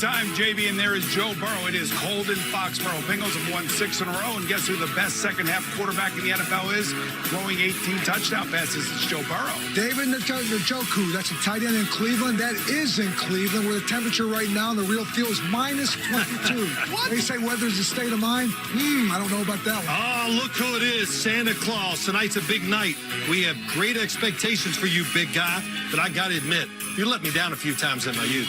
time, JB, and there is Joe Burrow. It is cold in Foxborough. Bengals have won 6 in a row, and guess who the best second-half quarterback in the NFL is? Throwing 18 touchdown passes. It's Joe Burrow. David Njoku, that's a tight end in Cleveland. That is in Cleveland, where the temperature right now in the real field is minus 22. What? They say weather's a state of mind. I don't know about that one. Oh, look who it is, Santa Claus. Tonight's a big night. We have great expectations for you, big guy, but I got to admit, you let me down a few times in my youth.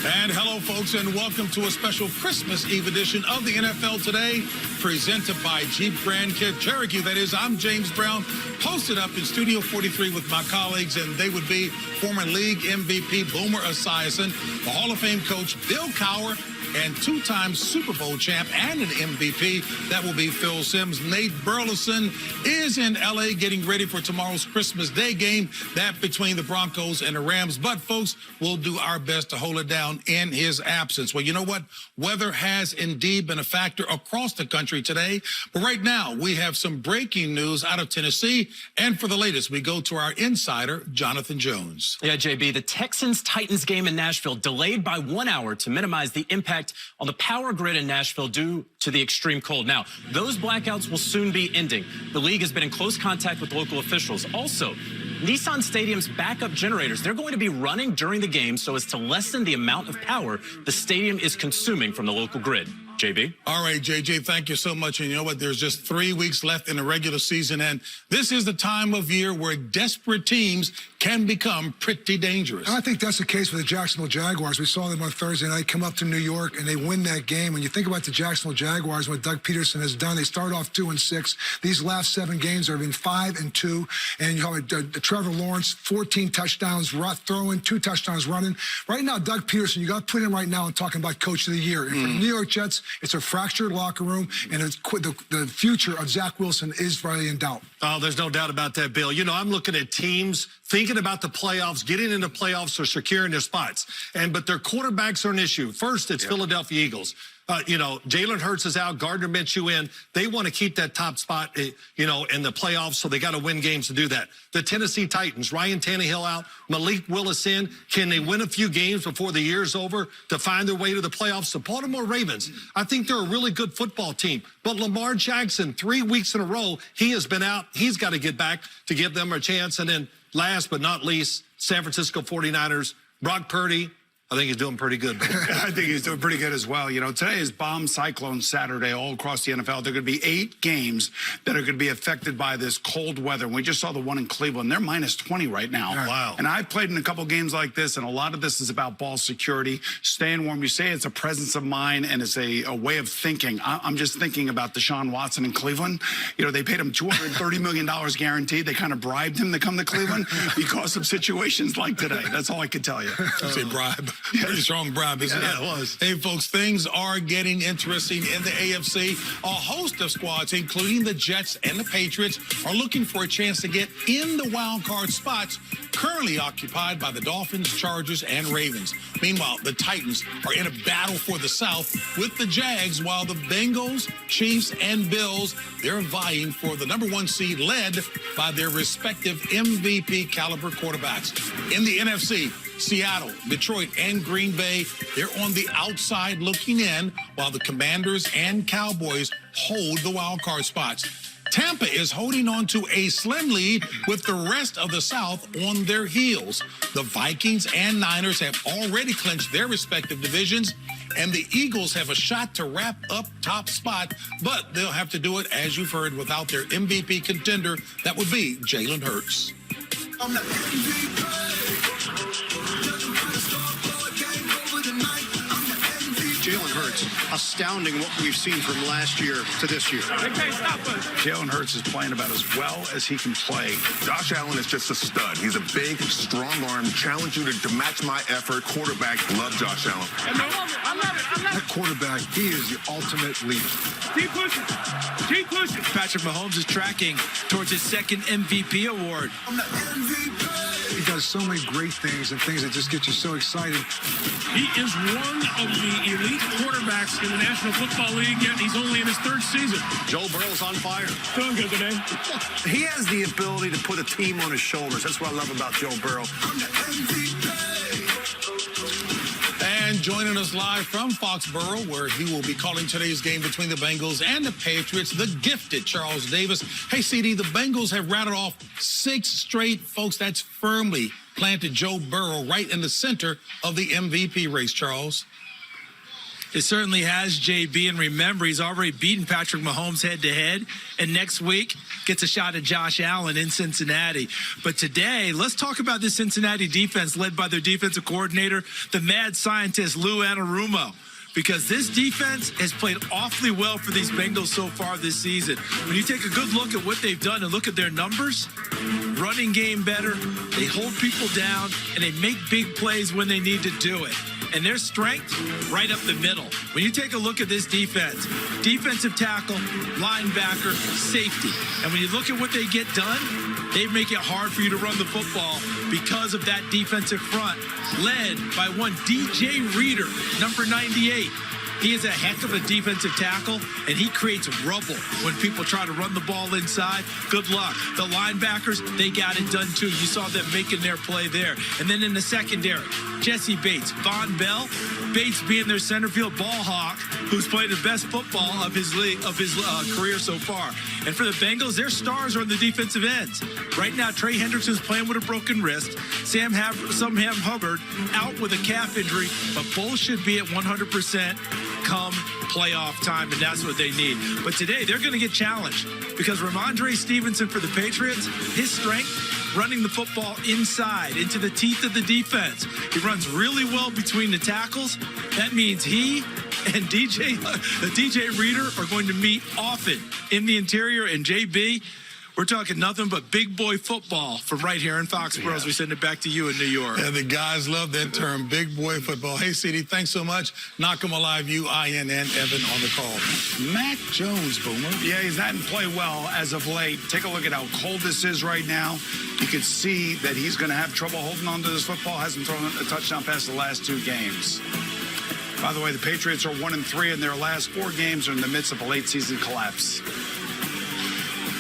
And hello, folks, and welcome to a special Christmas Eve edition of the NFL Today, presented by Jeep Grand Cherokee. That is, I'm James Brown, posted up in Studio 43 with my colleagues, and they would be former league MVP Boomer Esiason, the Hall of Fame coach Bill Cowher, and two-time Super Bowl champ and an MVP. That will be Phil Simms. Nate Burleson is in L.A. getting ready for tomorrow's Christmas Day game, that between the Broncos and the Rams. But, folks, we'll do our best to hold it down in his absence. Well, you know what? Weather has indeed been a factor across the country today. But right now, we have some breaking news out of Tennessee. And for the latest, we go to our insider, Jonathan Jones. Yeah, JB, the Texans-Titans game in Nashville delayed by 1 hour to minimize the impact on the power grid in Nashville due to the extreme cold. Now, those blackouts will soon be ending. The league has been in close contact with local officials. Also, Nissan Stadium's backup generators, they're going to be running during the game so as to lessen the amount of power the stadium is consuming from the local grid. JB? All right, JJ, thank you so much. And you know what? There's just 3 weeks left in the regular season, and this is the time of year where desperate teams can become pretty dangerous. I think that's the case with the Jacksonville Jaguars. We saw them on Thursday night come up to New York, and they win that game. When you think about the Jacksonville Jaguars, what Doug Peterson has done, they started off 2-6. These last 7 games have been 5-2. And you have Trevor Lawrence, 14 touchdowns throwing, 2 touchdowns running. Right now, Doug Peterson, you got to put him right now and talking about Coach of the Year. And for the New York Jets, it's a fractured locker room, and the future of Zach Wilson is really in doubt. Oh, there's no doubt about that, Bill. You know, I'm looking at teams thinking about the playoffs, getting into playoffs or securing their spots. But their quarterbacks are an issue. First, it's Philadelphia Eagles. You know, Jalen Hurts is out, Gardner Minshew in. They want to keep that top spot, you know, in the playoffs, so they got to win games to do that. The Tennessee Titans, Ryan Tannehill out, Malik Willis in. Can they win a few games before the year's over to find their way to the playoffs? The Baltimore Ravens, I think they're a really good football team. But Lamar Jackson, 3 weeks in a row, he has been out. He's got to get back to give them a chance. And then last but not least, San Francisco 49ers, Brock Purdy. I think he's doing pretty good. I think he's doing pretty good as well. You know, today is Bomb Cyclone Saturday all across the NFL. There are going to be 8 games that are going to be affected by this cold weather. And we just saw the one in Cleveland. They're minus 20 right now. Wow. And I've played in a couple games like this, and a lot of this is about ball security, staying warm. You say it's a presence of mind and it's a way of thinking. I'm just thinking about Deshaun Watson in Cleveland. You know, they paid him $230 million guaranteed. They kind of bribed him to come to Cleveland because of situations like today. That's all I could tell you. Say bribe. Pretty strong bribe, isn't it? Yeah, it was. Hey, folks, things are getting interesting in the AFC. A host of squads, including the Jets and the Patriots, are looking for a chance to get in the wild card spots currently occupied by the Dolphins, Chargers, and Ravens. Meanwhile, the Titans are in a battle for the South with the Jags, while the Bengals, Chiefs, and Bills, they're vying for the #1 seed led by their respective MVP caliber quarterbacks. In the NFC, Seattle, Detroit, and Green Bay, they're on the outside looking in, while the Commanders and Cowboys hold the wild card spots. Tampa is holding on to a slim lead with the rest of the South on their heels. The Vikings and Niners have already clinched their respective divisions, and the Eagles have a shot to wrap up top spot, but they'll have to do it, as you've heard, without their MVP contender. That would be Jalen Hurts. I'm the MVP. Jalen Hurts, astounding what we've seen from last year to this year. Jalen Hurts is playing about as well as he can play. Josh Allen is just a stud. He's a big, strong arm, challenge you to match my effort. Quarterback, love Josh Allen. That quarterback, he is the ultimate leader. Keep pushing. Keep pushing. Patrick Mahomes is tracking towards his second MVP award. I'm the MVP. He does so many great things and things that just get you so excited. He is one of the elite 8 quarterbacks in the National Football League, yet he's only in his 3rd season. Joe Burrow's on fire. Doing good today. He has the ability to put a team on his shoulders. That's what I love about Joe Burrow. And joining us live from Foxborough, where he will be calling today's game between the Bengals and the Patriots, the gifted Charles Davis. Hey, CD, the Bengals have rattled off 6 straight, folks. That's firmly planted Joe Burrow right in the center of the MVP race, Charles. It certainly has, JB, and remember, he's already beaten Patrick Mahomes head-to-head, and next week gets a shot at Josh Allen in Cincinnati. But today, let's talk about this Cincinnati defense led by their defensive coordinator, the mad scientist Lou Anarumo, because this defense has played awfully well for these Bengals so far this season. When you take a good look at what they've done and look at their numbers, running game better, they hold people down, and they make big plays when they need to do it. And their strength, right up the middle. When you take a look at this defense, defensive tackle, linebacker, safety. And when you look at what they get done, they make it hard for you to run the football because of that defensive front, led by one DJ Reader, number 98. He is a heck of a defensive tackle, and he creates rubble when people try to run the ball inside. Good luck. The linebackers, they got it done too. You saw them making their play there. And then in the secondary, Jesse Bates, Von Bell, Bates being their center field ball hawk, who's played the best football of his career so far. And for the Bengals, their stars are on the defensive ends. Right now, Trey Hendrickson's playing with a broken wrist. Sam Hubbard out with a calf injury, but both should be at 100% come playoff time, and that's what they need. But today, they're going to get challenged because Ramondre Stevenson for the Patriots, his strength, running the football inside into the teeth of the defense. He runs really well between the tackles. That means he and DJ Reader are going to meet often in the interior. And JB, we're talking nothing but big boy football from right here in Foxborough as we send it back to you in New York. Yeah, the guys love that term, big boy football. Hey, CD, thanks so much. Knock 'em alive, UINN, Evan on the call. Mac Jones, Boomer. Yeah, he's not played well as of late. Take a look at how cold this is right now. You can see that he's going to have trouble holding on to this football. Hasn't thrown a touchdown past the last 2 games. By the way, the Patriots are 1-3 in their last 4 games. Are in the midst of a late season collapse.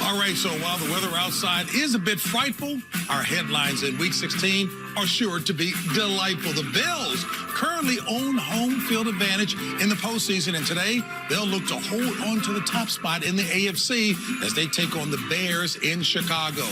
All right, so while the weather outside is a bit frightful, our headlines in Week 16 are sure to be delightful. The Bills currently own home field advantage in the postseason, and today they'll look to hold on to the top spot in the AFC as they take on the Bears in Chicago.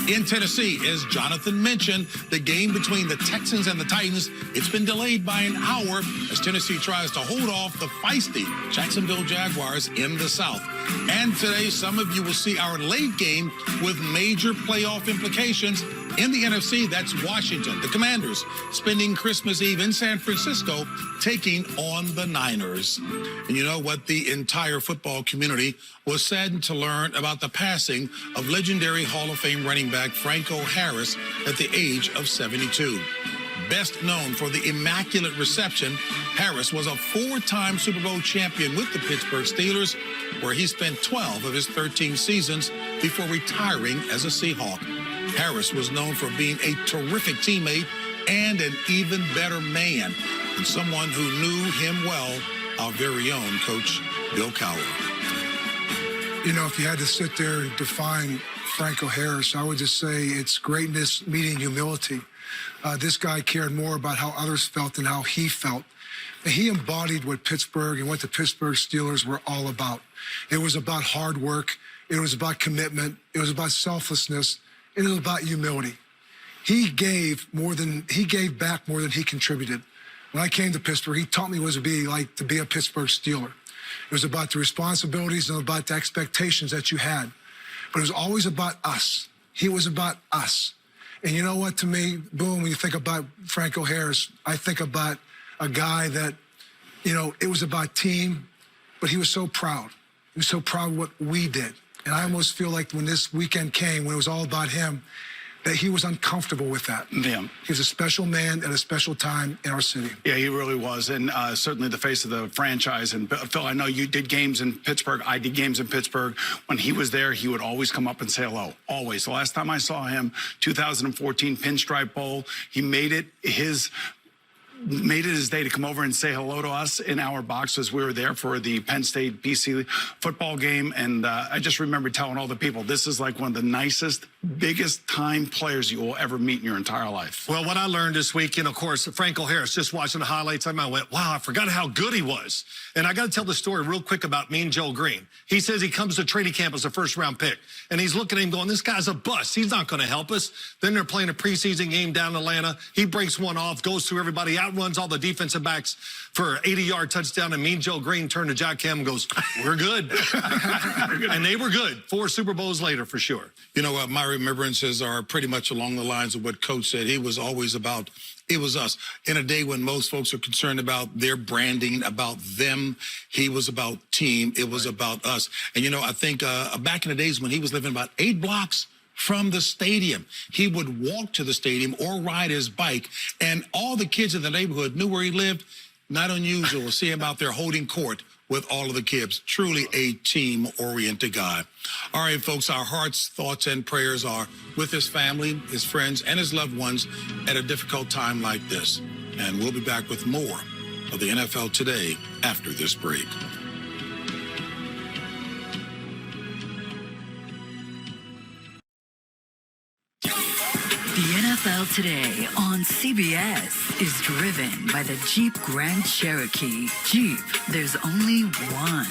In Tennessee, as Jonathan mentioned, the game between the Texans and the Titans, it's been delayed by an hour as Tennessee tries to hold off the feisty Jacksonville Jaguars in the South. And today, some of you will see our late game with major playoff implications. In the NFC, that's Washington, the Commanders, spending Christmas Eve in San Francisco, taking on the Niners. And you know what? The entire football community was saddened to learn about the passing of legendary Hall of Fame running back Franco Harris at the age of 72. Best known for the immaculate reception, Harris was a 4-time Super Bowl champion with the Pittsburgh Steelers, where he spent 12 of his 13 seasons before retiring as a Seahawk. Harris was known for being a terrific teammate and an even better man, and someone who knew him well, our very own Coach Bill Cowher. You know, if you had to sit there and define Franco Harris, I would just say it's greatness meeting humility. This guy cared more about how others felt than how he felt. And he embodied what Pittsburgh and what the Pittsburgh Steelers were all about. It was about hard work. It was about commitment. It was about selflessness. It was about humility. He gave back more than he contributed. When I came to Pittsburgh, he taught me what it was to be a Pittsburgh Steeler. It was about the responsibilities and about the expectations that you had. But it was always about us. He was about us. And you know what, to me, boom, when you think about Franco Harris, I think about a guy that, you know, it was about team, but he was so proud. He was so proud of what we did. And I almost feel like when this weekend came, when it was all about him, that he was uncomfortable with that. Yeah. He was a special man at a special time in our city. Yeah, he really was. And certainly the face of the franchise. And Phil, I know you did games in Pittsburgh. I did games in Pittsburgh. When he was there, he would always come up and say hello. Always. The last time I saw him, 2014 Pinstripe Bowl, he made it his made it his day to come over and say hello to us in our box as we were there for the Penn State BC football game. And I just remember telling all the people, this is like one of the nicest, biggest time players you will ever meet in your entire life. Well, what I learned this week, and of course, Franco Harris, just watching the highlights, I went, wow, I forgot how good he was. And I got to tell the story real quick about Mean Joe Green. He says he comes to training camp as a first-round pick, and he's looking at him going, this guy's a bust. He's not going to help us. Then they're playing a preseason game down in Atlanta. He breaks one off, goes through everybody, outruns all the defensive backs for an 80-yard touchdown, and Mean Joe Green turned to Jack Ham and goes, we're good. And they were good. 4 Super Bowls later, for sure. You know what? My remembrances are pretty much along the lines of what Coach said. He was always about, it was us. In a day when most folks are concerned about their branding, about them, he was about team. It was about us. And, you know, I think back in the days when he was living about 8 blocks from the stadium, he would walk to the stadium or ride his bike, and all the kids in the neighborhood knew where he lived. Not unusual to see him out there holding court with all of the kids. Truly a team-oriented guy. All right, folks, our hearts, thoughts, and prayers are with his family, his friends, and his loved ones at a difficult time like this. And we'll be back with more of the NFL Today after this break. The NFL Today on CBS is driven by the Jeep Grand Cherokee. Jeep, there's only one.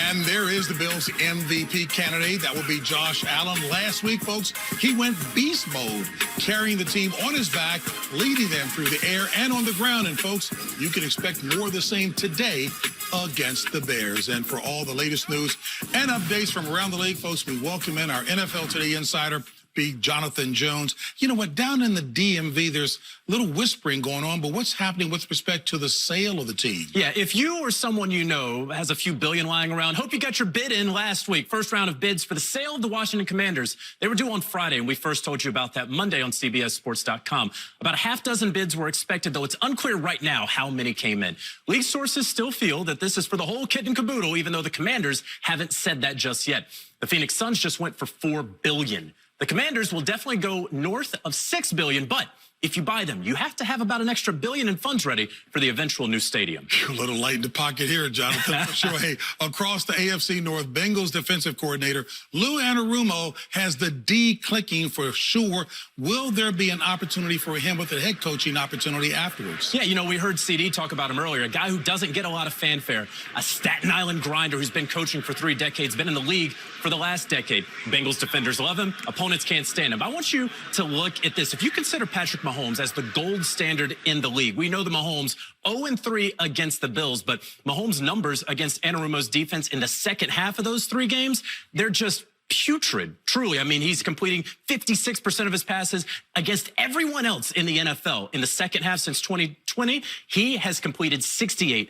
And there is the Bills' MVP candidate. That would be Josh Allen. Last week, folks, he went beast mode, carrying the team on his back, leading them through the air and on the ground. And, folks, you can expect more of the same today against the Bears. And for all the latest news and updates from around the league, folks, we welcome in our NFL Today insider, Jonathan Jones. You know what? Down in the DMV, there's a little whispering going on, but what's happening with respect to the sale of the team? Yeah, if you or someone you know has a few billion lying around, hope you got your bid in last week. First round of bids for the sale of the Washington Commanders. They were due on Friday, and we first told you about that Monday on CBSSports.com. About a half dozen bids were expected, though it's unclear right now how many came in. League sources still feel that this is for the whole kit and caboodle, even though the Commanders haven't said that just yet. The Phoenix Suns just went for $4 billion. The Commanders will definitely go north of $6 billion, but if you buy them, you have to have about an extra $1 billion in funds ready for the eventual new stadium. A little light in the pocket here, Jonathan. For sure. Hey, across the AFC North, Bengals defensive coordinator Lou Anarumo has the D clicking for sure. Will there be an opportunity for him with a head coaching opportunity afterwards? Yeah, you know, we heard CD talk about him earlier, a guy who doesn't get a lot of fanfare, a Staten Island grinder who's been coaching for 3 decades, been in the league for the last decade. Bengals defenders love him, opponents can't stand him. I want you to look at this. If you consider Patrick Mahomes as the gold standard in the league, we know the Mahomes 0-3 against the Bills, but Mahomes' numbers against Anarumo's defense in the second half of those 3 games, they're just putrid, truly. I mean, he's completing 56% of his passes against everyone else in the NFL. In the second half since 2020, he has completed 68%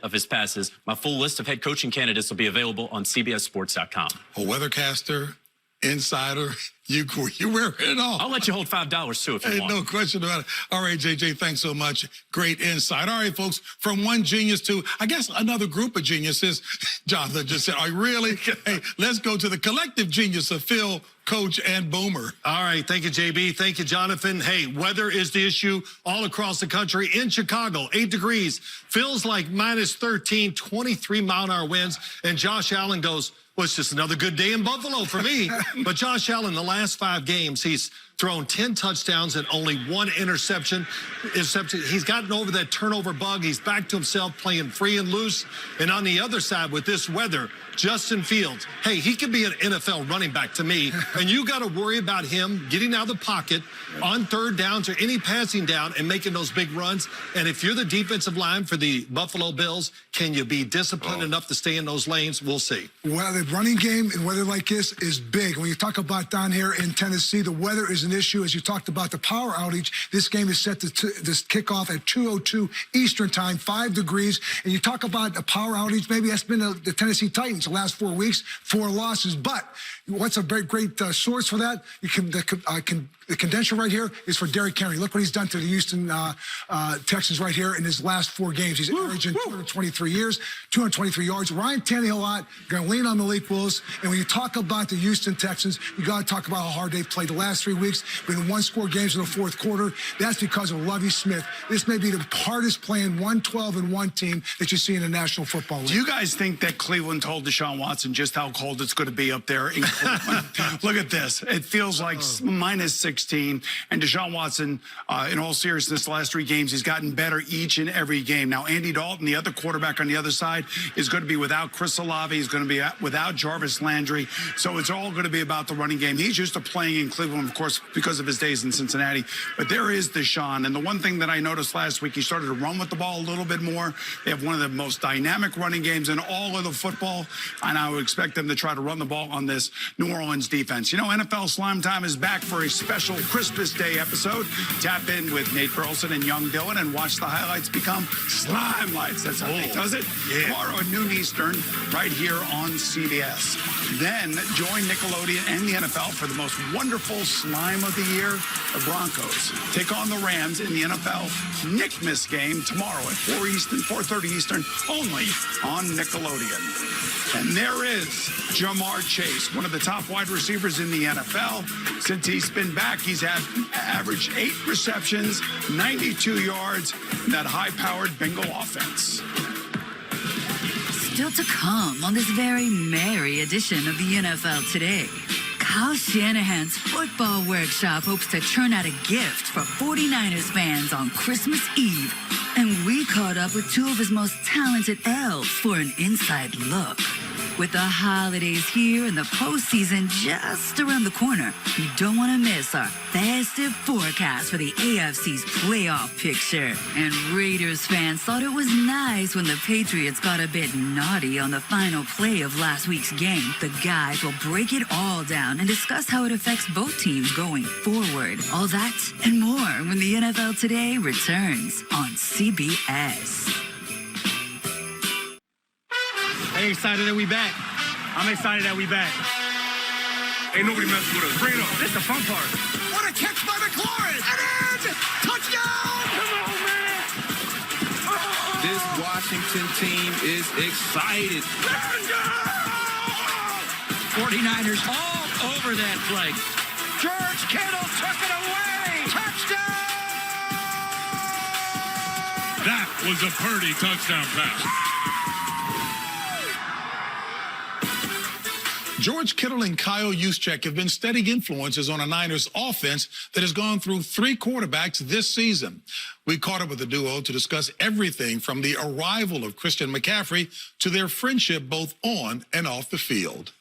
of his passes. My full list of head coaching candidates will be available on CBSSports.com. A weathercaster, insider, you wear it all. I'll let you hold $5 too if you want. No question about it. All right, JJ, thanks so much. Great insight. All right, folks, from one genius to, I guess, another group of geniuses. Jonathan just said, "Are you really?" Hey, let's go to the collective genius of Phil, Coach, and Boomer. All right. Thank you, JB. Thank you, Jonathan. Hey, weather is the issue all across the country. In Chicago, 8 degrees. Feels like -13, 23-mile-an-hour winds. And Josh Allen goes, well, it's just another good day in Buffalo for me. But Josh Allen, the last 5 games, he's thrown 10 touchdowns and only 1 interception. He's gotten over that turnover bug. He's back to himself, playing free and loose. And on the other side, with this weather, Justin Fields, hey, he could be an NFL running back to me. And you got to worry about him getting out of the pocket on 3rd downs or any passing down and making those big runs. And if you're the defensive line for the Buffalo Bills, can you be disciplined enough to stay in those lanes? We'll see. Well, the running game in weather like this is big. When you talk about down here in Tennessee, the weather is an issue. As you talked about the power outage, this game is set to this kickoff at 2:02 Eastern time, 5 degrees. And you talk about a power outage, maybe that's been the Tennessee Titans the last 4 weeks, 4 losses. But what's a great source for that? You can The condenser right here is for Derrick Henry. Look what he's done to the Houston Texans right here in his last 4 games. He's averaging 223 years, 223 yards. Ryan Tannehill going to lean on Malik Willis. And when you talk about the Houston Texans, you got to talk about how hard they've played the last 3 weeks. Been 1-score games in the fourth quarter. That's because of Lovie Smith. This may be the hardest playing 1-12-1 team that you see in the National Football League. Do you guys think that Cleveland told Deshaun Watson just how cold it's going to be up there in Cleveland? Look at this. It feels like minus 16. And Deshaun Watson, in all seriousness, the last 3 games, he's gotten better each and every game. Now, Andy Dalton, the other quarterback on the other side, is going to be without Chris Olave. He's going to be without Jarvis Landry. So it's all going to be about the running game. He's used to playing in Cleveland, of course, because of his days in Cincinnati. But there is Deshaun. And the one thing that I noticed last week, he started to run with the ball a little bit more. They have one of the most dynamic running games in all of the football. And I would expect them to try to run the ball on this New Orleans defense. You know, NFL Slime Time is back for a special Christmas Day episode. Tap in with Nate Burleson and Young Dylan and watch the highlights become slime lights. That's how he does it. Yeah. Tomorrow at noon Eastern, right here on CBS. Then join Nickelodeon and the NFL for the most wonderful slime of the year. The Broncos take on the Rams in the NFL Nickmas game tomorrow at 4:30 Eastern, only on Nickelodeon. And there is Jamar Chase, one of the top wide receivers in the NFL. Since he's been back, he's had averaged 8 receptions, 92 yards, in that high-powered Bengal offense. Still to come on this very merry edition of the NFL Today. Kyle Shanahan's football workshop hopes to churn out a gift for 49ers fans on Christmas Eve. And we caught up with 2 of his most talented elves for an inside look. With the holidays here and the postseason just around the corner, you don't want to miss our festive forecast for the AFC's playoff picture. And Raiders fans thought it was nice when the Patriots got a bit naughty on the final play of last week's game. The guys will break it all down and discuss how it affects both teams going forward. All that and more when the NFL Today returns on CBS. Are you excited that we back? I'm excited that we back. Ain't nobody messing with us. Bring it on. This is the fun part. What a catch by McLaurin! And in! Touchdown! Come on, man! This Washington team is excited. 49ers all over that play. George Kittle took it away. Touchdown! That was a Purdy touchdown pass. George Kittle and Kyle Juszczyk have been steady influences on a Niners offense that has gone through 3 quarterbacks this season. We caught up with the duo to discuss everything from the arrival of Christian McCaffrey to their friendship both on and off the field.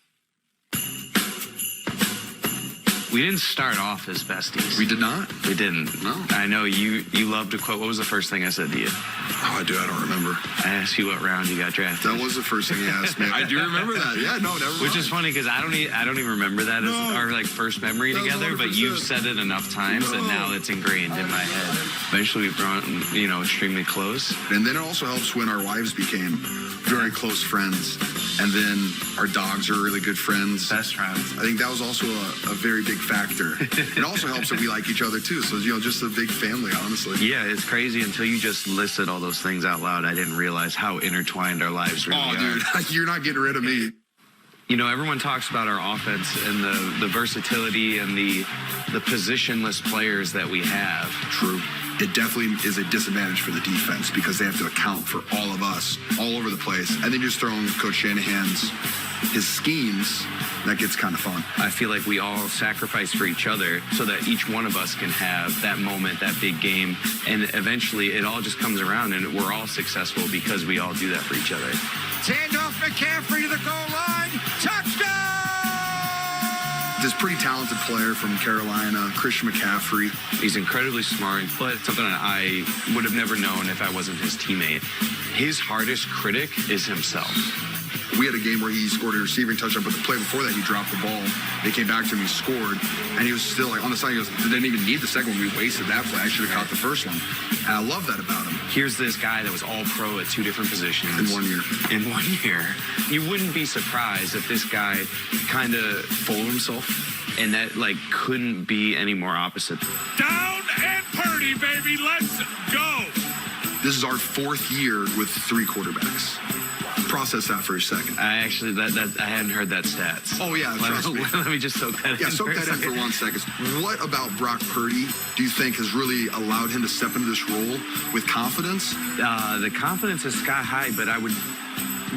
We didn't start off as besties. We did not? We didn't. No. I know you love to quote. What was the first thing I said to you? Oh, I do. I don't remember. I asked you what round you got drafted. That was the first thing he asked me. I do remember that. Yeah, no, never mind. Which is funny because I don't even remember that as our like first memory together. But you've said it enough times that now it's ingrained in my head. Eventually, we've grown, extremely close. And then it also helps when our wives became very close friends. And then our dogs are really good friends. Best friends. I think that was also a very big factor. It also helps that we like each other too. So, just a big family, honestly. Yeah, it's crazy until you just listed all those things out loud. I didn't realize how intertwined our lives really are. Oh, dude, you're not getting rid of me. Everyone talks about our offense and the versatility and the positionless players that we have. True. It definitely is a disadvantage for the defense because they have to account for all of us all over the place. And then just throwing Coach Shanahan's his schemes, that gets kind of fun. I feel like we all sacrifice for each other so that each one of us can have that moment, that big game. And eventually it all just comes around and we're all successful because we all do that for each other. Handoff McCaffrey to the goal line. Touchdown! This pretty talented player from Carolina, Christian McCaffrey. He's incredibly smart, but something that I would have never known if I wasn't his teammate. His hardest critic is himself. We had a game where he scored a receiving touchdown, but the play before that, he dropped the ball. They came back to him, he scored, and he was still on the side. He goes, they didn't even need the second one. We wasted that play. I should have caught the first one. And I love that about him. Here's this guy that was all pro at 2 different positions. In 1 year. In 1 year. You wouldn't be surprised if this guy kind of full of himself. And that, like, couldn't be any more opposite. Down and Purdy, baby. Let's go. This is our 4th year with 3 quarterbacks. Process that for a second. I actually, I hadn't heard that stats. Oh, yeah, trust me. Let me just soak that in. Yeah, soak that in for 1 second. What about Brock Purdy do you think has really allowed him to step into this role with confidence? The confidence is sky high, but I would,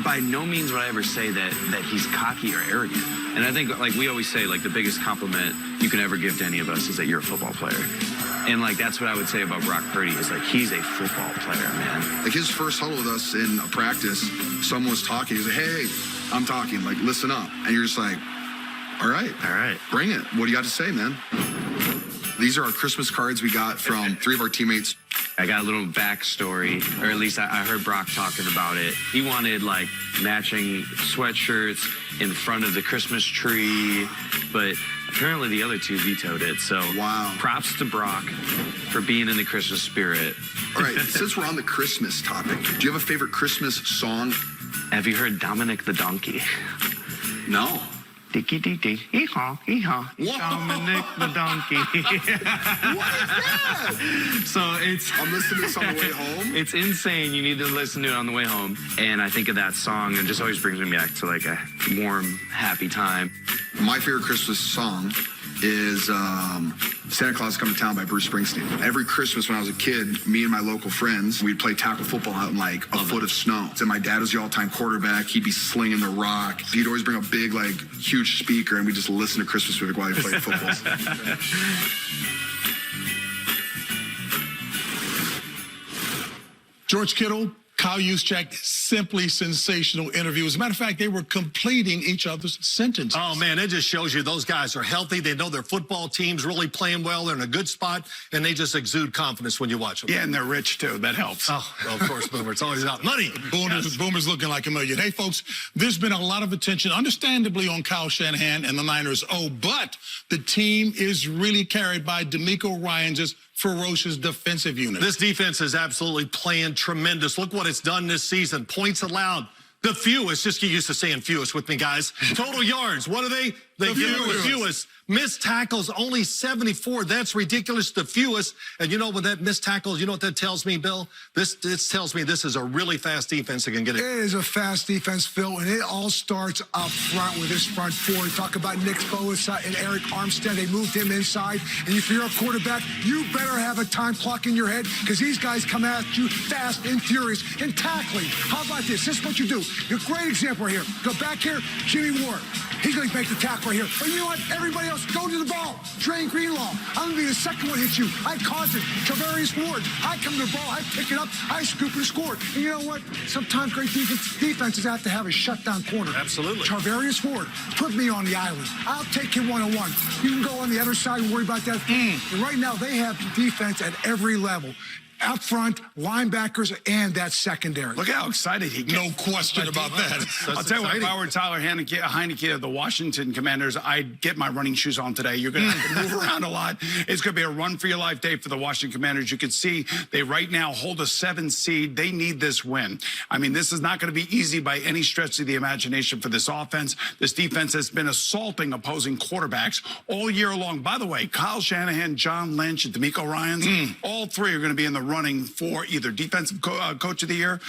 by no means would I ever say that he's cocky or arrogant. And I think, like we always say, like the biggest compliment you can ever give to any of us is that you're a football player. And, like, that's what I would say about Brock Purdy is, like, he's a football player, man. Like, his first huddle with us in a practice, someone was talking. He was like, hey, I'm talking. Like, listen up. And you're just like, all right. Bring it. What do you got to say, man? These are our Christmas cards we got from 3 of our teammates. I got a little backstory, or at least I heard Brock talking about it. He wanted, like, matching sweatshirts in front of the Christmas tree, but apparently the other 2 vetoed it. So wow. Props to Brock for being in the Christmas spirit. All right, since we're on the Christmas topic, do you have a favorite Christmas song? Have you heard Dominic the Donkey? No. Dicky dicky, hee-haw, hee-haw. Dominic the Donkey. What is that? So it's... I'm listening to this on the way home. It's insane. You need to listen to it on the way home. And I think of that song and it just always brings me back to, like, a warm, happy time. My favorite Christmas song is Santa Claus is Coming to Town by Bruce Springsteen. Every Christmas when I was a kid, me and my local friends, we'd play tackle football out in like a foot of snow. And my dad was the all-time quarterback. He'd be slinging the rock. He'd always bring a big, like, huge speaker, and we'd just listen to Christmas music while he played football. George Kittle, Kyle Juszczyk, simply sensational interview. As a matter of fact, they were completing each other's sentences. Oh, man, it just shows you those guys are healthy. They know their football team's really playing well. They're in a good spot, and they just exude confidence when you watch them. Yeah, and they're rich, too. That helps. Oh, well, of course, Boomer. It's always about money. Boomer's looking like $1 million. Hey, folks, there's been a lot of attention, understandably, on Kyle Shanahan and the Niners. Oh, but the team is really carried by DeMeco Ryans' ferocious defensive unit. This defense is absolutely playing tremendous. Look what it's done this season. Points allowed. The fewest. Just get used to saying fewest with me, guys. Total yards. What are they? They give it the fewest. Missed tackles, only 74. That's ridiculous. The fewest. And you know what that missed tackles, you know what that tells me, Bill? This tells me this is a really fast defense that can get it. It is a fast defense, Phil, and it all starts up front with this front four. You talk about Nick Bosa and Eric Armstead. They moved him inside. And if you're a quarterback, you better have a time clock in your head because these guys come at you fast and furious and tackling. How about this? This is what you do. A great example right here. Go back here, Jimmy Ward. He's going to make the tackle right here. But you know what? Everybody else, go to the ball. Trey Greenlaw. I'm going to be the second one to hit you. I caused it. Travarius Ward. I come to the ball. I pick it up. I scoop and score. And you know what? Sometimes great defenses have to have a shutdown corner. Absolutely. Travarius Ward, put me on the island. I'll take him one-on-one. You can go on the other side and worry about that. And right now, they have defense at every level. Up front, linebackers, and that secondary. Look how excited he gets. No question about that. I'll tell you what, if I were Tyler Heineke of the Washington Commanders, I'd get my running shoes on today. You're going to have to move around a lot. It's going to be a run-for-your-life day for the Washington Commanders. You can see they right now hold a 7 seed. They need this win. I mean, this is not going to be easy by any stretch of the imagination for this offense. This defense has been assaulting opposing quarterbacks all year long. By the way, Kyle Shanahan, John Lynch, and DeMeco Ryans, all three are going to be in the running for either defensive coach of the year,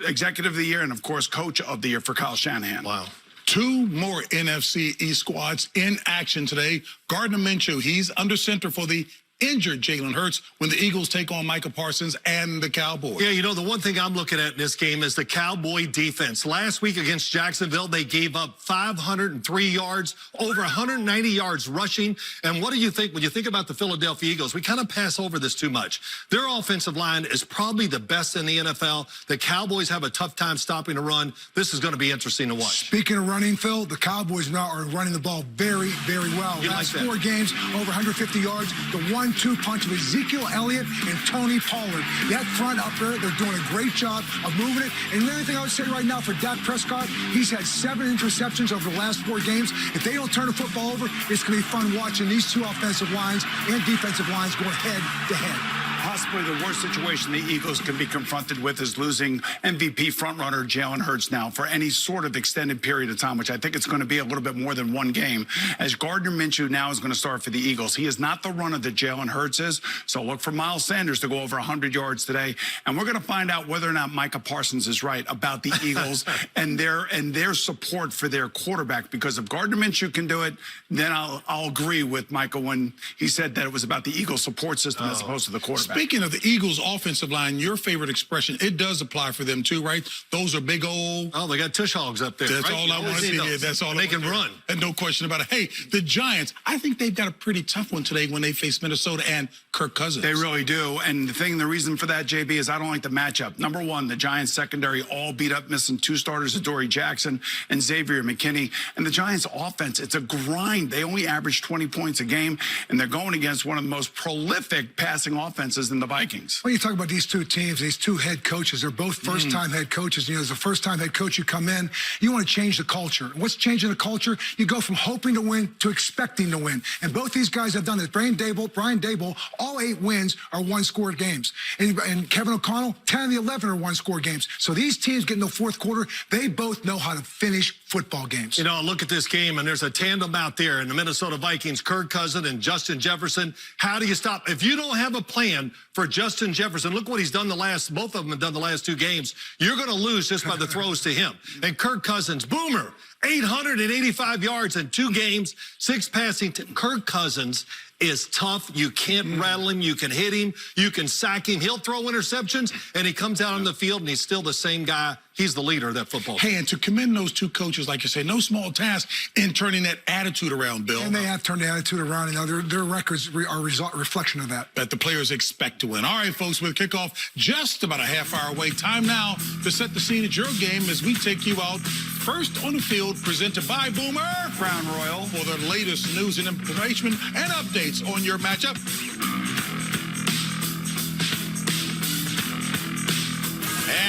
executive of the year, and, of course, coach of the year for Kyle Shanahan. Wow. 2 more NFC East squads in action today. Gardner Minshew, he's under center for the injured Jalen Hurts when the Eagles take on Micah Parsons and the Cowboys. Yeah, you know, the one thing I'm looking at in this game is the Cowboy defense. Last week against Jacksonville, they gave up 503 yards, over 190 yards rushing. And what do you think when you think about the Philadelphia Eagles? We kind of pass over this too much. Their offensive line is probably the best in the NFL. The Cowboys have a tough time stopping a run. This is going to be interesting to watch. Speaking of running, Phil, the Cowboys now are running the ball very, very well. Last 4 games, over 150 yards. The 1-2 punch of Ezekiel Elliott and Tony Pollard. That front up there, they're doing a great job of moving it. And the only thing I would say right now for Dak Prescott, he's had 7 interceptions over the last 4 games. If they don't turn the football over, it's going to be fun watching these 2 offensive lines and defensive lines going head to head. possibly the worst situation the Eagles can be confronted with is losing MVP frontrunner Jalen Hurts now for any sort of extended period of time, which I think it's going to be a little bit more than one game, as Gardner Minshew now is going to start for the Eagles. He is not the runner that Jalen Hurts is, so look for Miles Sanders to go over 100 yards today, and we're going to find out whether or not Micah Parsons is right about the Eagles and their support for their quarterback, because if Gardner Minshew can do it, then I'll agree with Micah when he said that it was about the Eagles support system as opposed to the quarterback. Speaking of the Eagles offensive line, your favorite expression, it does apply for them too, right? Those are big old... Oh, they got tush hogs up there. That's right? all I want to see. Yeah, that's all they can run. And no question about it. Hey, the Giants, I think they've got a pretty tough one today when they face Minnesota and Kirk Cousins. They really do. And the reason for that, JB, is I don't like the matchup. Number one, the Giants secondary all beat up, missing two starters, Adoree Jackson and Xavier McKinney. And the Giants offense, it's a grind. They only average 20 points a game, and they're going against one of the most prolific passing offenses in the Vikings. When you talk about these two teams, these two head coaches, they're both first-time head coaches. You know, as a first-time head coach, you come in, you want to change the culture. And what's changing the culture? You go from hoping to win to expecting to win. And both these guys have done it. Brian Dable, all 8 wins are one-score games. And Kevin O'Connell, 10 of the 11 are one-score games. So these teams get in the fourth quarter, they both know how to finish football games. You know, look at this game, and there's a tandem out there in the Minnesota Vikings, Kirk Cousins and Justin Jefferson. How do you stop? If you don't have a plan for Justin Jefferson, look what he's done both of them have done the last 2 games. You're going to lose just by the throws to him. And Kirk Cousins, boomer, 885 yards in 2 games, 6 passing. Kirk Cousins is tough. You can't rattle him. You can hit him. You can sack him. He'll throw interceptions, and he comes out on the field, and he's still the same guy. He's the leader of that football team. Hey, and to commend those 2 coaches, like you say, no small task in turning that attitude around, Bill. And they have turned the attitude around, and their records are a reflection of that. That the players expect to win. All right, folks, with kickoff just about a half hour away. Time now to set the scene at your game as we take you out first on the field, presented by Boomer Crown Royal, for the latest news and information and updates on your matchup.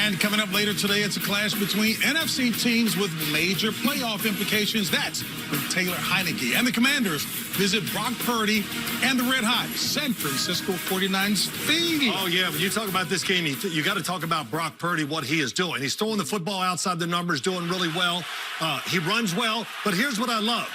And coming up later today, it's a clash between NFC teams with major playoff implications. That's with Taylor Heineke. And the Commanders visit Brock Purdy and the Red Hot San Francisco 49ers field. Oh, yeah. When you talk about this game, you got to talk about Brock Purdy, what he is doing. He's throwing the football outside the numbers, doing really well. He runs well. But here's what I love.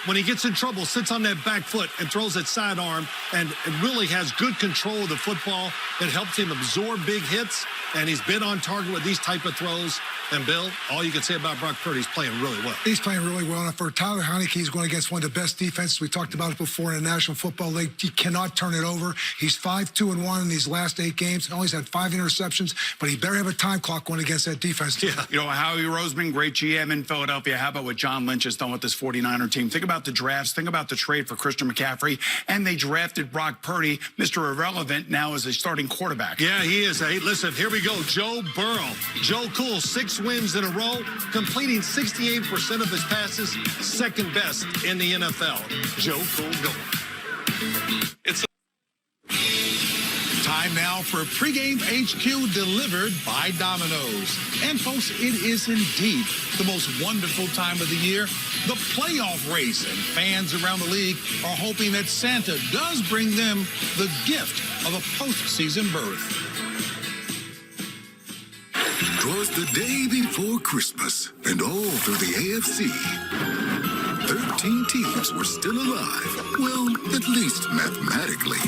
When he gets in trouble, sits on that back foot and throws that sidearm and really has good control of the football. It helps him absorb big hits, and he's been on target with these type of throws. And, Bill, all you can say about Brock Purdy, he's playing really well. He's playing really well. And for Tyler Heineke, he's going against one of the best defenses. We talked about it before in the National Football League. He cannot turn it over. He's 5-2-1 in these last 8 games. Only had 5 interceptions, but he better have a time clock going against that defense. Yeah. You know, Howie Roseman, great GM in Philadelphia. How about what John Lynch has done with this 49er team? Think about the drafts. Think about the trade for Christian McCaffrey. And they drafted Brock Purdy, Mr. Irrelevant, now as a starting quarterback. Yeah, he is. Hey, listen, here we go. Joe Burrow. Joe Cool, 6 wins in a row, completing 68% of his passes, second best in the NFL. Joe Cool going. It's time now for Pregame HQ delivered by Domino's. And folks, it is indeed the most wonderful time of the year, the playoff race, and fans around the league are hoping that Santa does bring them the gift of a postseason berth. 'Twas the day before Christmas, and all through the AFC, 13 teams were still alive. Well, at least mathematically.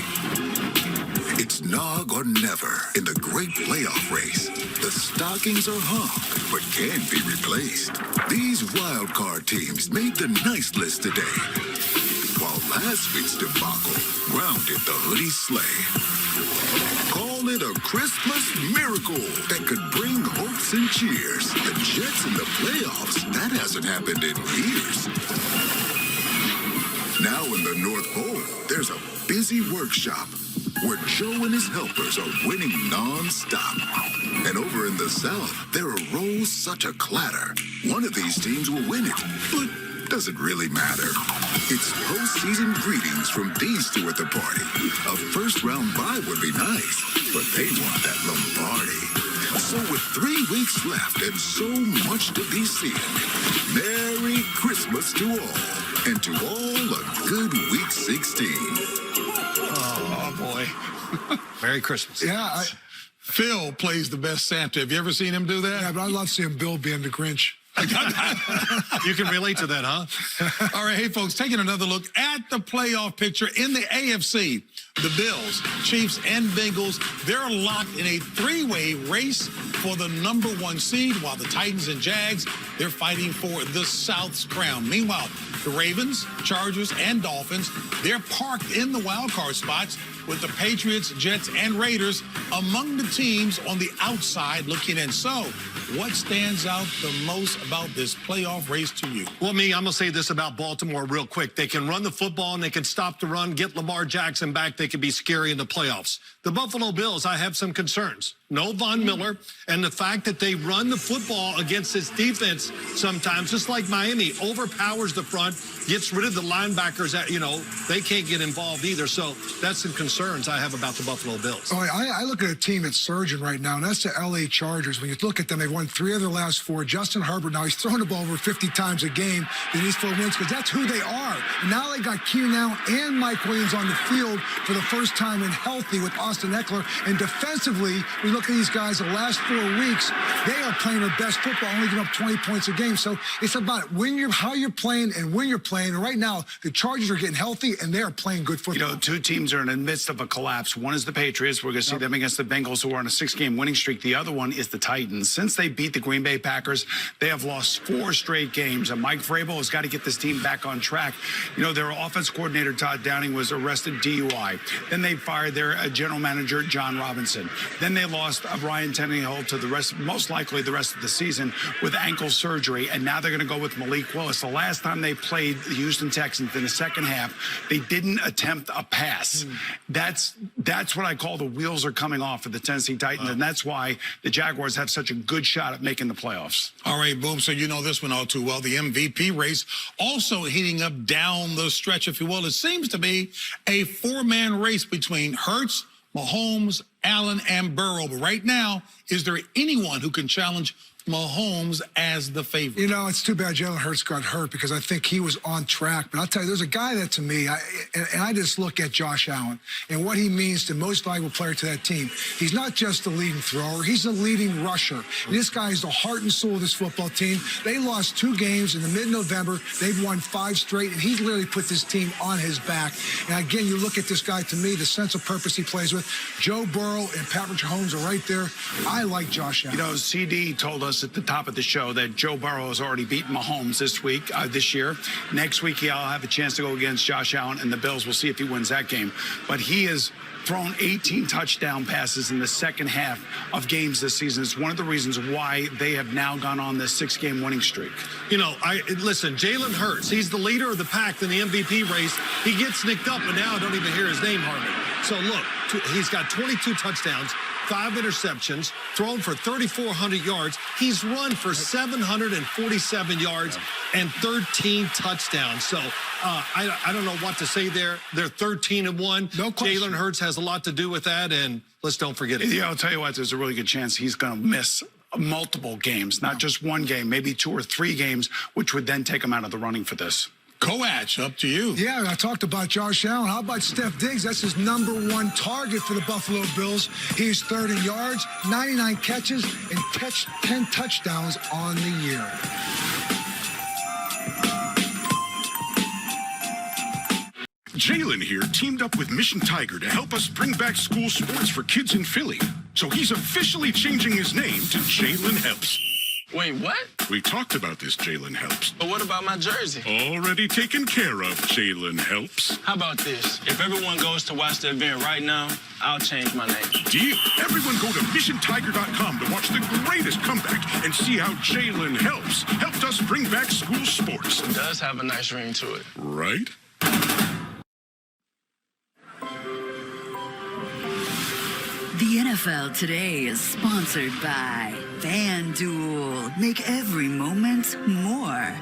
It's nog or never in the great playoff race. The stockings are hung, but can't be replaced. These wild card teams made the nice list today, while last week's debacle grounded the hoodie sleigh. Call it a Christmas miracle that could bring hopes and cheers. The Jets in the playoffs, that hasn't happened in years. Now in the North Pole, there's a busy workshop where Joe and his helpers are winning non-stop. And over in the South, there are rolls such a clatter. One of these teams will win it, but does it really matter? It's postseason greetings from these two at the party. A first-round bye would be nice, but they want that Lombardi. So with 3 weeks left and so much to be seen, Merry Christmas to all, and to all a good Week 16. Oh boy. Merry Christmas. Yeah, Phil plays the best Santa. Have you ever seen him do that? yeah, but I love seeing Bill being the Grinch. You can relate to that, huh? All right, hey, folks, taking another look at the playoff picture in the AFC. The Bills, Chiefs, and Bengals, they're locked in a three-way race for the #1 seed, while the Titans and Jags, they're fighting for the South's crown. Meanwhile, the Ravens, Chargers, and Dolphins, they're parked in the wild card spots with the Patriots, Jets, and Raiders among the teams on the outside looking in. So, what stands out the most about this playoff race to you? Well, I'm going to say this about Baltimore real quick. They can run the football and they can stop the run, get Lamar Jackson back. They can be scary in the playoffs. The Buffalo Bills, I have some concerns. No Von Miller, and the fact that they run the football against this defense sometimes, just like Miami, overpowers the front, gets rid of the linebackers that, they can't get involved either. So that's some concerns I have about the Buffalo Bills. Oh, I look at a team that's surging right now, and that's the L.A. Chargers. When you look at them, they've won 3 of their last 4. Justin Herbert, now he's throwing the ball over 50 times a game in these 4 wins because that's who they are. And now they got Keenan Allen and Mike Williams on the field for the first time and healthy with Austin Eckler. And defensively, we look at these guys the last 4 weeks, they are playing their best football, only giving up 20 points a game. So it's about how you're playing and when you're playing. And right now, the Chargers are getting healthy, and they are playing good football. 2 teams are in the midst of a collapse. One is the Patriots. We're going to see them against the Bengals, who are on a 6-game winning streak. The other one is the Titans. Since they beat the Green Bay Packers, they have lost 4 straight games. And Mike Vrabel has got to get this team back on track. Their offense coordinator, Todd Downing, was arrested DUI. Then they fired their general manager, John Robinson. Then they lost Ryan Tannehill to most likely the rest of the season with ankle surgery. And now they're going to go with Malik Willis. The last time they played the Houston Texans in the second half, they didn't attempt a pass. That's what I call the wheels are coming off of the Tennessee Titans. And that's why the Jaguars have such a good shot at making the playoffs. All right, boom. So you know this one all too well. The MVP race also heating up down the stretch, if you will. It seems to be a 4-man race between Hurts, Mahomes, Allen, and Burrow. But right now, is there anyone who can challenge Mahomes as the favorite? It's too bad Jalen Hurts got hurt because I think he was on track. But I'll tell you, there's a guy that to me, I just look at Josh Allen and what he means to most valuable player to that team. He's not just the leading thrower, he's the leading rusher. And this guy is the heart and soul of this football team. They lost 2 games in the mid-November. They've won 5 straight, and he's literally put this team on his back. And again, you look at this guy, to me, the sense of purpose he plays with. Joe Burrow and Patrick Mahomes are right there. I like Josh Allen. CD told us at the top of the show that Joe Burrow has already beaten Mahomes this year. Next week, he'll have a chance to go against Josh Allen and the Bills. We'll see if he wins that game. But he has thrown 18 touchdown passes in the second half of games this season. It's one of the reasons why they have now gone on this 6-game winning streak. Listen, Jalen Hurts, he's the leader of the pack in the MVP race. He gets nicked up, and now I don't even hear his name hardly. So look, he's got 22 touchdowns, 5 interceptions, thrown for 3,400 yards. He's run for 747 yards and 13 touchdowns. So I don't know what to say there. They're 13-1. No question. Jalen Hurts has a lot to do with that, and let's don't forget it. Yeah, I'll tell you what, there's a really good chance he's going to miss multiple games, not just 1 game, maybe 2 or 3 games, which would then take him out of the running for this. Coach, up to you. Yeah, I talked about Josh Allen. How about Steph Diggs? That's his #1 target for the Buffalo Bills. He's 3rd in yards, 99 catches, and 10 touchdowns on the year. Jalen here teamed up with Mission Tiger to help us bring back school sports for kids in Philly. So he's officially changing his name to Jalen Helps. Wait, what? We talked about this, Jalen Helps. But what about my jersey? Already taken care of, Jalen Helps. How about this? If everyone goes to watch the event right now, I'll change my name. Deal. Everyone go to MissionTiger.com to watch the greatest comeback and see how Jalen Helps helped us bring back school sports. It does have a nice ring to it. Right? The NFL Today is sponsored by FanDuel. Make every moment more.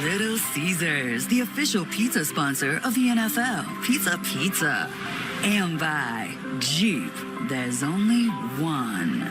Little Caesars, the official pizza sponsor of the NFL. Pizza. And by Jeep, there's only one.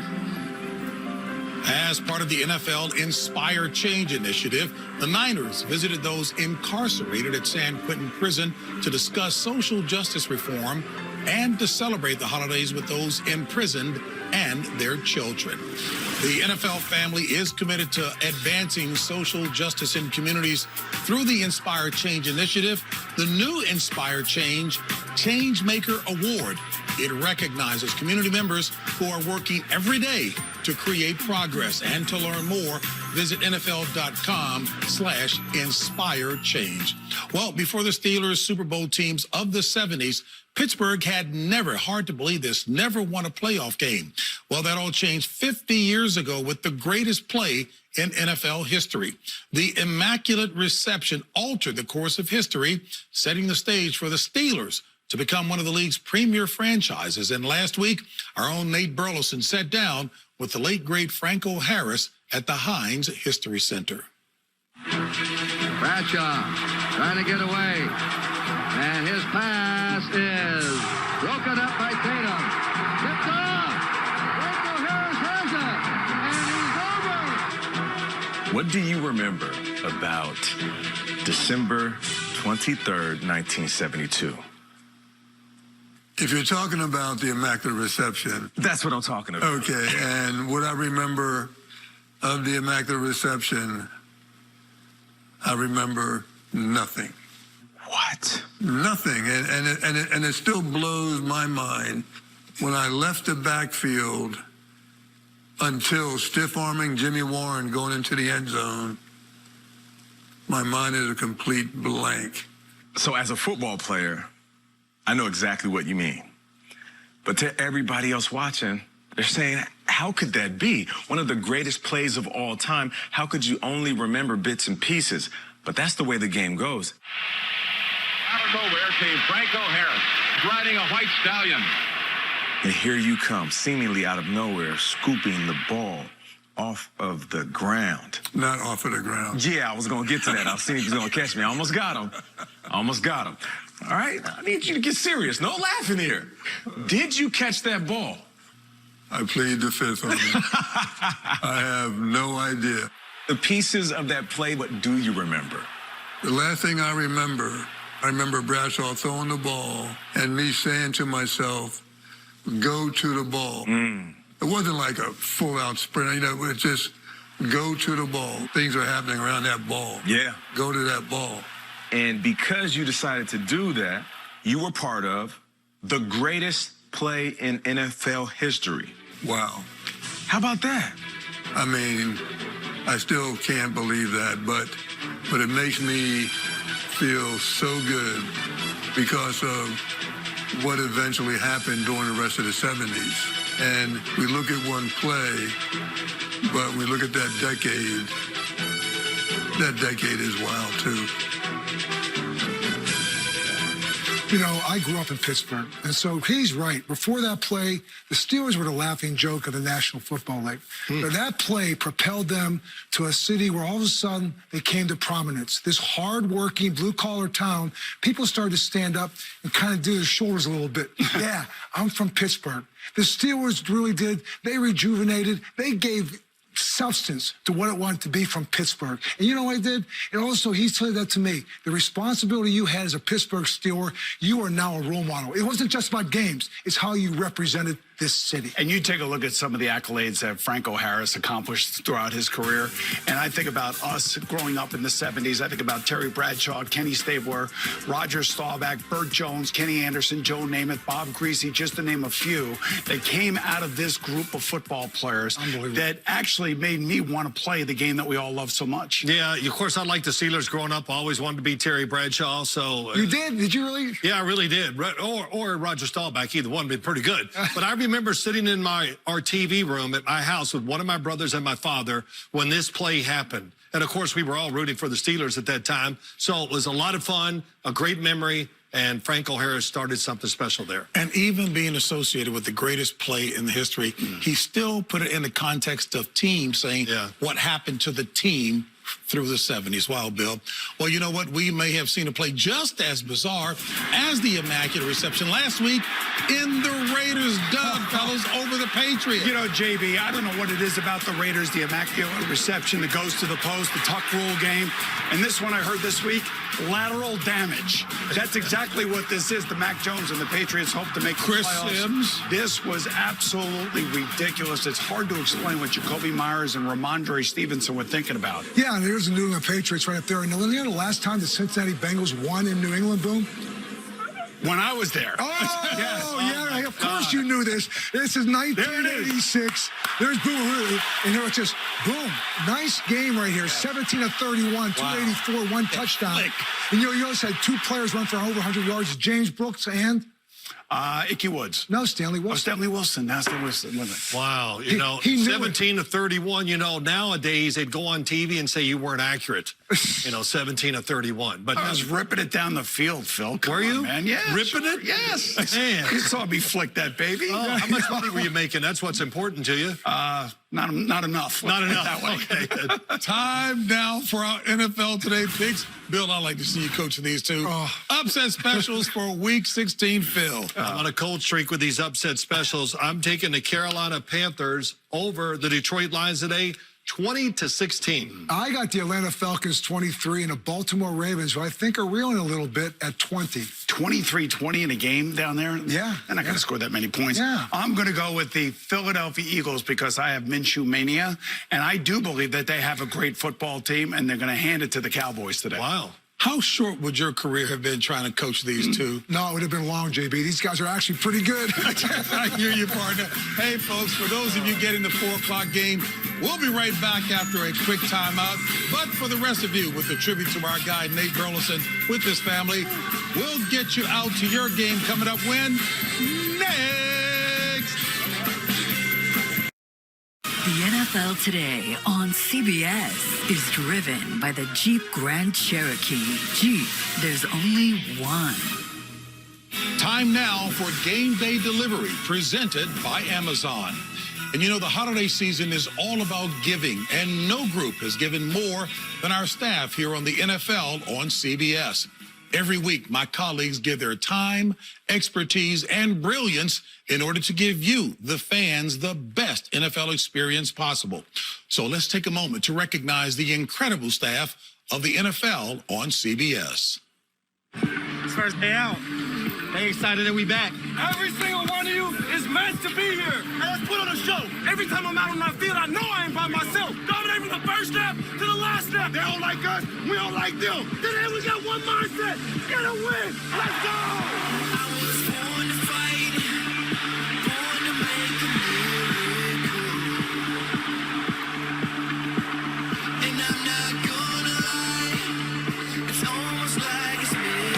As part of the NFL Inspire Change initiative, the Niners visited those incarcerated at San Quentin Prison to discuss social justice reform and to celebrate the holidays with those imprisoned and their children. The NFL family is committed to advancing social justice in communities through the Inspire Change initiative. The new Inspire Change Changemaker Award. It recognizes community members who are working every day to create progress. And to learn more, visit NFL.com/inspirechange. Well, before the Steelers Super Bowl teams of the 70s, Pittsburgh had never, hard to believe this, never won a playoff game. Well, that all changed 50 years ago with the greatest play in NFL history. The Immaculate Reception altered the course of history, setting the stage for the Steelers to become one of the league's premier franchises. And last week, our own Nate Burleson sat down with the late, great Franco Harris at the Heinz History Center. Bradshaw trying to get away. And his pass is broken up by Tatum. Tipped off. Franco Harris has it. And he's over. What do you remember about December 23rd, 1972? If you're talking about the Immaculate Reception. That's what I'm talking about. Okay, and what I remember of the Immaculate Reception, I remember nothing. What? Nothing, and it still blows my mind when I left the backfield until stiff-arming Jimmy Warren going into the end zone. My mind is a complete blank. So as a football player, I know exactly what you mean. But to everybody else watching, they're saying, how could that be? One of the greatest plays of all time. How could you only remember bits and pieces? But that's the way the game goes. Out of nowhere came Franco Harris, riding a white stallion. And here you come, seemingly out of nowhere, scooping the ball off of the ground. Not off of the ground. Yeah, I was going to get to that. I was seeing he was going to catch me. I almost got him. All right, I need you to get serious. No laughing here. Did you catch that ball? I plead the fifth on it. I have no idea. The pieces of that play, what do you remember? The last thing I remember Bradshaw throwing the ball and me saying to myself, go to the ball. It wasn't like a full-out sprint. You know, it's just go to the ball. Things are happening around that ball. Yeah. Go to that ball. And because you decided to do that, you were part of the greatest play in NFL history. Wow. How about that? I mean, I still can't believe that, but it makes me feel so good because of what eventually happened during the rest of the 70s. And we look at one play, but we look at that decade is wild too. You know, I grew up in Pittsburgh, and so he's right. Before that play, the Steelers were the laughing joke of the National Football League. But that play propelled them to a city where all of a sudden they came to prominence. This hard-working, blue-collar town, people started to stand up and kind of do their shoulders a little bit. Yeah, I'm from Pittsburgh. The Steelers really did. They rejuvenated. They gave substance to what it wanted to be from Pittsburgh. And you know what I did? And also, he said that to me. The responsibility you had as a Pittsburgh Steeler, you are now a role model. It wasn't just about games. It's how you represented this city. And you take a look at some of the accolades that Franco Harris accomplished throughout his career. And I think about us growing up in the 70s. I think about Terry Bradshaw, Kenny Stabler, Roger Staubach, Burt Jones, Kenny Anderson, Joe Namath, Bob Greasy, just to name a few, that came out of this group of football players that actually made me want to play the game that we all love so much. Yeah, of course, I liked the Steelers growing up. I always wanted to be Terry Bradshaw. So you did? Did you really? Yeah, I really did. Or Roger Staubach, either one, been pretty good. But I remember sitting in our TV room at my house with one of my brothers and my father when this play happened. And of course, we were all rooting for the Steelers at that time. So it was a lot of fun, a great memory. And Franco Harris started something special there. And even being associated with the greatest play in the history, he still put it in the context of team, saying what happened to the team through the 70s. Wow, Bill. Well, you know what? We may have seen a play just as bizarre as the Immaculate Reception last week in the Raiders' dub, fellas, over the Patriots. You know, JB, I don't know what it is about the Raiders, the Immaculate Reception that goes to the post, the tuck rule game. And this one I heard this week, lateral damage. That's exactly what this is. The Mac Jones and the Patriots hope to make the Chris playoffs. Sims. This was absolutely ridiculous. It's hard to explain what Jacoby Myers and Ramondre Stevenson were thinking about. Yeah, and there's the New England Patriots right up there. And you know the last time the Cincinnati Bengals won in New England, Boom? When I was there. Oh, yes. yeah, of course you knew this. This is 1986. There's Boom. And here it's just, boom. Nice game right here. 17 of 31, 284, one touchdown. And you also had two players run for over 100 yards, James Brooks and... Icky Woods. No, Stanley Wilson. Oh, Stanley Wilson. That's the Wilson. Wow. He knew 17 to 31, nowadays they'd go on TV and say you weren't accurate. 17 to 31. But I was ripping it down the field, Phil. Come were you? on, man. Yeah. Ripping it? Yes. Man. You saw me flick that baby. Oh, how much money were you making? That's what's important to you. Not enough. Not enough. That way. Okay. Time now for our NFL Today picks. Bill, I'd like to see you coaching these two. Upset specials for Week 16, Phil. I'm on a cold streak with these upset specials. I'm taking the Carolina Panthers over the Detroit Lions today, 20-16. I got the Atlanta Falcons 23 and the Baltimore Ravens, who I think are reeling a little bit at 20. 23-20 in a game down there? Yeah. They're not going to score that many points. Yeah. I'm going to go with the Philadelphia Eagles because I have Minshew mania, and I do believe that they have a great football team, and they're going to hand it to the Cowboys today. Wow. How short would your career have been trying to coach these two? No, it would have been long, JB. These guys are actually pretty good. I hear you, partner. Hey, folks, for those of you getting the 4 o'clock game, we'll be right back after a quick timeout. But for the rest of you, with a tribute to our guy, Nate Burleson, with his family, we'll get you out to your game coming up when? Next! The NFL Today on CBS is driven by the Jeep Grand Cherokee. Jeep, there's only one. Time now for Game Day Delivery, presented by Amazon. And you know, the holiday season is all about giving, and no group has given more than our staff here on the NFL on CBS. Every week, my colleagues give their time, expertise, and brilliance in order to give you, the fans, the best NFL experience possible. So let's take a moment to recognize the incredible staff of the NFL on CBS. It's first day out. They excited that we back. Every single one of you is meant to be here. Hey, let's put on a show. Every time I'm out on that field, I know I ain't by myself. Dominate from the first snap to the last snap. They don't like us. We don't like them. Today we got one mindset. Get a win. Let's go. I was born to fight. Born to make a miracle. And I'm not gonna lie. It's almost like it's miracle.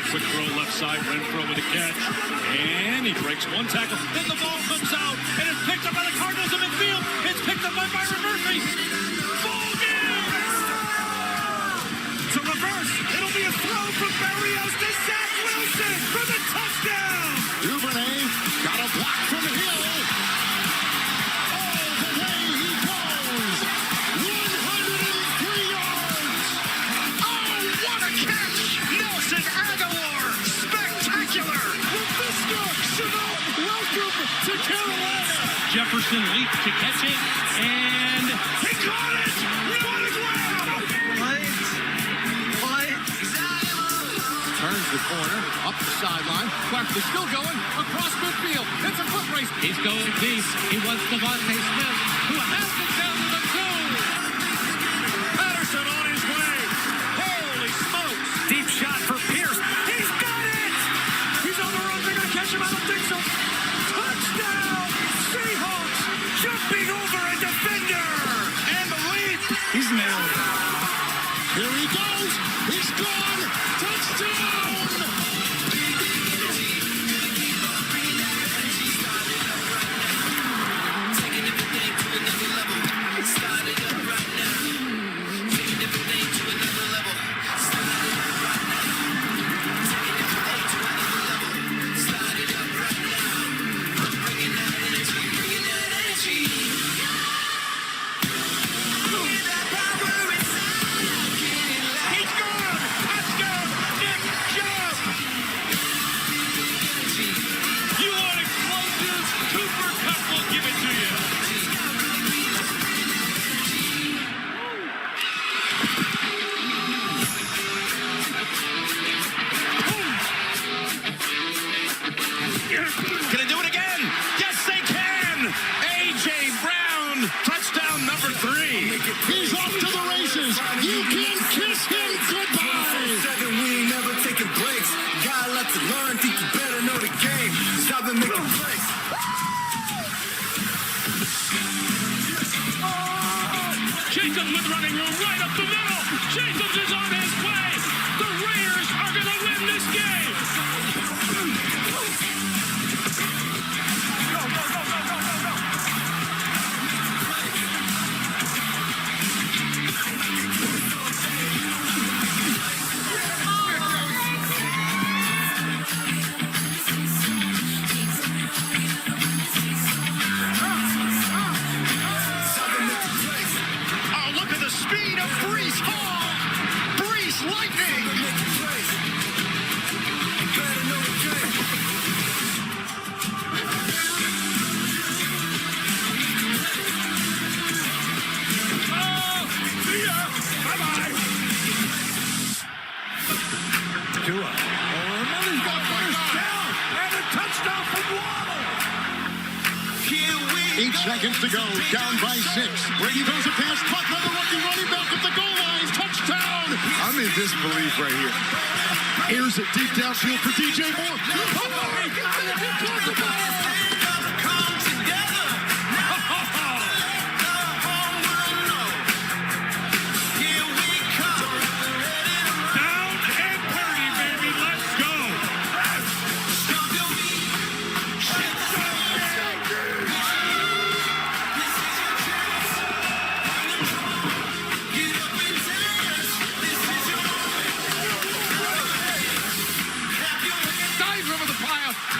Quick throw left side, Renfro with a catch, and he breaks one tackle. Then the ball comes out, and it's picked up by the Cardinals in midfield. It's picked up by Byron Murphy. Ball game! To reverse, it'll be a throw from Barrios to Zach Wilson for the touchdown. Duvernay got a block from Hill. All the way he goes. 103 yards. Oh, what a catch! Nelson Aguilar, spectacular. LaVisca Chenault, welcome to Carolina. Jefferson leaped to catch it, and He caught it. What a grab! Turns the corner, up the sideline. Clark is still going across midfield. It's a foot race. He's going deep. He wants Devontae Smith, who has it down to the 2. Patterson on his way. Holy smokes. Deep shot for Pierce. He's got it. He's on the run. They're going to catch him. I don't think so. Touchdown. Seahawks jumping over a defender. And the lead. He's nailed it. Here he goes. He's gone. Touchdown. touchdown. Touchdown number 3. He's off to the races. You can kiss him goodbye. We ain't never taking breaks. Got a lot to learn. Think you better know the game. Stop and make a break. Jacobs with running room right up the middle. Jacobs is on his way. The Raiders are going to win this game. Seconds to go, down by 6. Brady throws a pass, caught by the rookie running back at the goal line. Touchdown! I'm in disbelief right here. Airs it deep downfield for DJ Moore.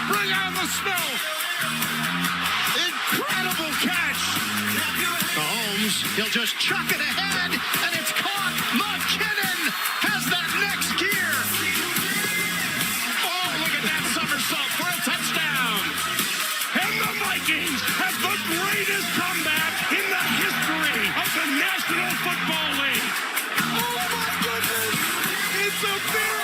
Bring on the snow. Incredible catch. Mahomes, he'll just chuck it ahead, and it's caught. McKinnon has that next gear. Oh, look at that somersault for a touchdown. And the Vikings have the greatest comeback in the history of the National Football League. Oh, my goodness. It's a miracle.